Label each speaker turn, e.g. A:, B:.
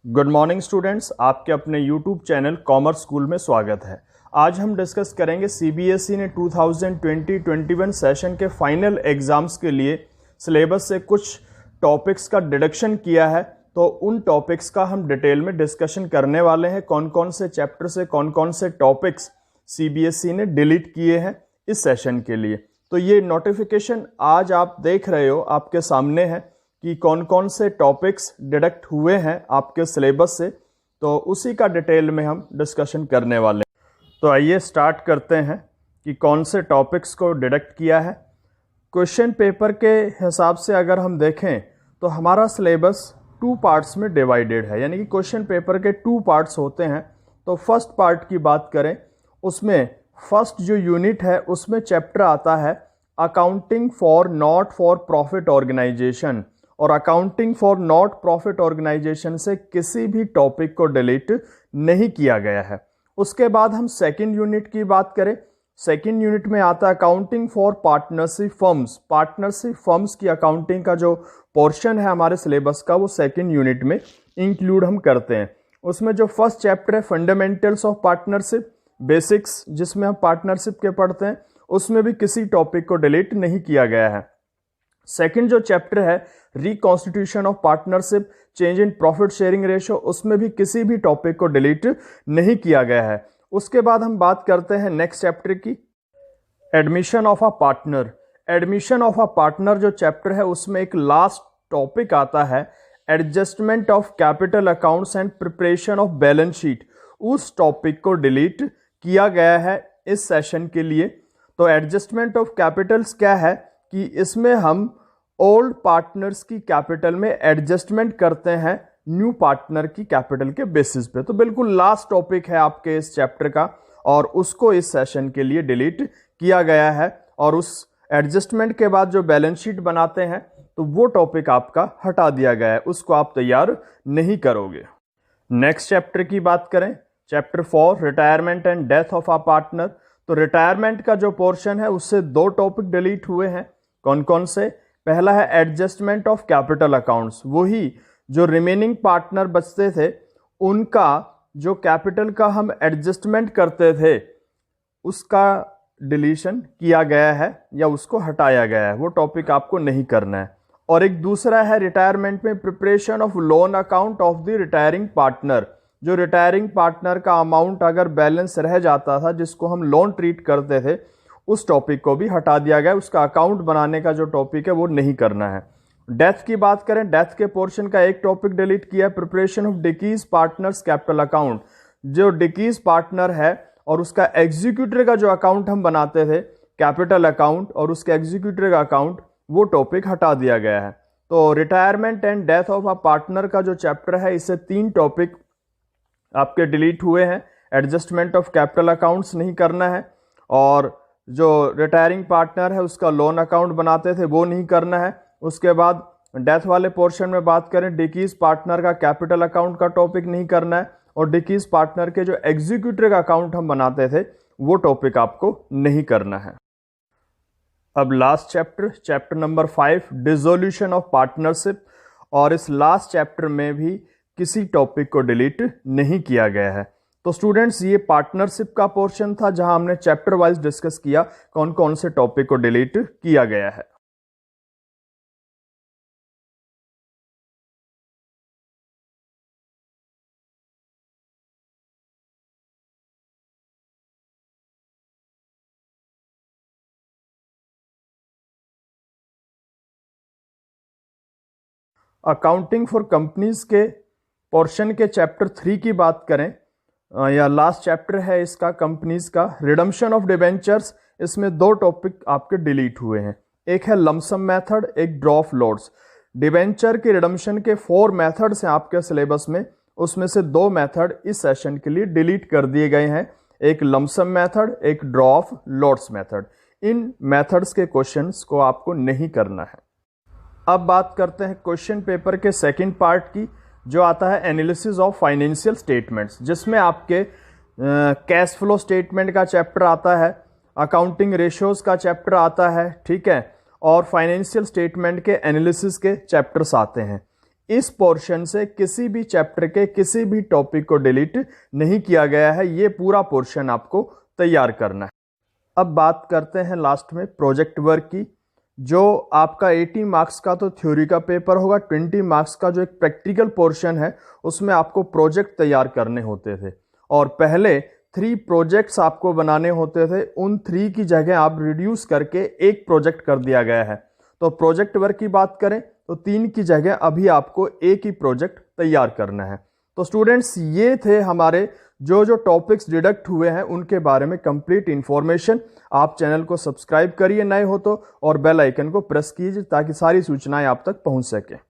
A: Good morning students, आपके अपने YouTube channel commerce school में स्वागत है। आज हम डिस्कस करेंगे सीबीएसई ने 2020-21 सेशन के फाइनल एग्जाम्स के लिए सिलेबस से कुछ टॉपिक्स का डिडक्शन किया है। तो उन टॉपिक्स का हम डिटेल में डिस्कशन करने वाले हैं। कौन कौन से चैप्टर से कौन कौन से टॉपिक्स सीबीएसई ने डिलीट किए हैं इस सेशन के लिए। तो ये नोटिफिकेशन आज आप देख रहे हो, आपके सामने है कि कौन कौन से टॉपिक्स डिडक्ट हुए हैं आपके सिलेबस से। तो उसी का डिटेल में हम डिस्कशन करने वाले हैं। तो आइए स्टार्ट करते हैं कि कौन से टॉपिक्स को डिडक्ट किया है। क्वेश्चन पेपर के हिसाब से अगर हम देखें तो हमारा सिलेबस 2 पार्ट्स में डिवाइडेड है, यानी कि क्वेश्चन पेपर के 2 पार्ट्स होते हैं। तो फर्स्ट पार्ट की बात करें, उसमें फर्स्ट जो यूनिट है उसमें चैप्टर आता है accounting for not for profit organisation. और accounting for not profit organisation से किसी भी टॉपिक को डिलीट नहीं किया गया है। उसके बाद हम सेकंड यूनिट की बात करें, सेकंड यूनिट में आता है accounting for partnership firms. Partnership firms की अकाउंटिंग का जो पोर्शन है हमारे सिलेबस का, वो सेकंड यूनिट में इंक्लूड हम करते हैं। उसमें जो फर्स्ट चैप्टर है फंडामेंटल्स ऑफ पार्टनरशिप, बेसिक्स जिसमें हम पार्टनरशिप के पढ़ते हैं, उसमें भी किसी टॉपिक को डिलीट नहीं किया गया है। सेकंड जो चैप्टर है reconstitution of partnership, change in profit sharing ratio, उसमें भी किसी भी टॉपिक को डिलीट नहीं किया गया है। उसके बाद हम बात करते हैं नेक्स्ट चैप्टर की, admission of a partner. Admission of a partner जो चैप्टर है उसमें एक लास्ट टॉपिक आता है adjustment of capital accounts and preparation of balance sheet. उस टॉपिक को डिलीट किया गया है इस सेशन के लिए। तो एडजस्टमेंट ऑफ कैपिटल्स क्या है कि इसमें हम ओल्ड पार्टनर्स की कैपिटल में एडजस्टमेंट करते हैं न्यू पार्टनर की कैपिटल के बेसिस पे। तो बिल्कुल लास्ट टॉपिक है आपके इस चैप्टर का और उसको इस सेशन के लिए डिलीट किया गया है। और उस एडजस्टमेंट के बाद जो बैलेंस शीट बनाते हैं तो वो टॉपिक आपका हटा दिया गया है, उसको आप तैयार नहीं करोगे। नेक्स्ट चैप्टर की बात करें, chapter 4 retirement and death of a partner. तो रिटायरमेंट का जो पोर्शन है उससे 2 टॉपिक डिलीट हुए हैं। कौन कौन से? पहला है एडजस्टमेंट ऑफ कैपिटल अकाउंट्स, वही जो रिमेनिंग पार्टनर बचते थे उनका जो कैपिटल का हम एडजस्टमेंट करते थे उसका डिलीशन किया गया है या उसको हटाया गया है, वो टॉपिक आपको नहीं करना है। और एक दूसरा है रिटायरमेंट में preparation of loan account of the retiring partner. जो रिटायरिंग पार्टनर का अमाउंट अगर बैलेंस रह जाता था जिसको हम लोन ट्रीट करते थे, उस टॉपिक को भी हटा दिया गया। उसका अकाउंट बनाने का जो टॉपिक है वो नहीं करना है। डेथ की बात करें, डेथ के पोर्शन का एक टॉपिक डिलीट किया, प्रिपरेशन ऑफ डिकीज पार्टनर्स कैपिटल अकाउंट। जो डिकीज पार्टनर है और उसका एग्जीक्यूटर का जो अकाउंट हम बनाते थे कैपिटल अकाउंट और उसके एग्जीक्यूटर का अकाउंट, वो टॉपिक हटा दिया गया है। तो retirement and death of a partner का जो चैप्टर है इससे 3 टॉपिक आपके डिलीट हुए हैं। एडजस्टमेंट ऑफ कैपिटल अकाउंट्स नहीं करना है और जो रिटायरिंग पार्टनर है उसका लोन अकाउंट बनाते थे वो नहीं करना है। उसके बाद डेथ वाले पोर्शन में बात करें, डिकीज पार्टनर का कैपिटल अकाउंट का टॉपिक नहीं करना है और डिकीज पार्टनर के जो एग्जीक्यूटिव का अकाउंट हम बनाते थे वो टॉपिक आपको नहीं करना है। अब last chapter, chapter number 5 dissolution of partnership. और इस लास्ट चैप्टर में भी किसी टॉपिक को डिलीट नहीं किया गया है। तो स्टूडेंट्स, ये पार्टनरशिप का पोर्शन था जहां हमने चैप्टर वाइज डिस्कस किया कौन कौन से टॉपिक को डिलीट किया गया है। अकाउंटिंग फॉर कंपनीज के पोर्शन के चैप्टर 3 की बात करें, या लास्ट चैप्टर है इसका कंपनीज का, रिडम्पशन ऑफ डिबेंचर्स। इसमें 2 टॉपिक आपके डिलीट हुए हैं, एक है लमसम मेथड, एक ड्रॉ ऑफ लोड्स। डिबेंचर के रिडम्पशन के 4 मेथड्स हैं आपके सिलेबस में, उसमें से 2 मेथड इस सेशन के लिए डिलीट कर दिए गए हैं, एक लमसम मेथड, एक draw of loads method. In methods के क्वेश्चंस को आपको नहीं करना है। अब बात करते हैं क्वेश्चन पेपर के सेकंड पार्ट की, जो आता है एनालिसिस ऑफ फाइनेंशियल स्टेटमेंट्स, जिसमें आपके कैश फ्लो स्टेटमेंट का चैप्टर आता है, अकाउंटिंग रेशियोज का चैप्टर आता है, ठीक है, और फाइनेंशियल स्टेटमेंट के एनालिसिस के चैप्टर्स आते हैं। इस पोर्शन से किसी भी चैप्टर के किसी भी टॉपिक को डिलीट नहीं किया गया है। ये पूरा पोर्शन आपको तैयार करना है। अब बात करते हैं लास्ट में प्रोजेक्ट वर्क की। जो आपका 80 मार्क्स का तो थ्योरी का पेपर होगा, 20 मार्क्स का जो एक प्रैक्टिकल पोर्शन है उसमें आपको प्रोजेक्ट तैयार करने होते थे और पहले 3 प्रोजेक्ट्स आपको बनाने होते थे। उन 3 की जगह आप रिड्यूस करके एक प्रोजेक्ट कर दिया गया है। तो प्रोजेक्ट वर्क की बात करें तो 3 की जगह अभी आपको एक ही प्रोजेक्ट तैयार करना है। तो स्टूडेंट्स, ये थे हमारे जो टॉपिक्स डिडक्ट हुए हैं उनके बारे में कंप्लीट इंफॉर्मेशन। आप चैनल को सब्सक्राइब करिए नए हो तो, और बेल आइकन को प्रेस कीजिए ताकि सारी सूचनाएं आप तक पहुंच सके।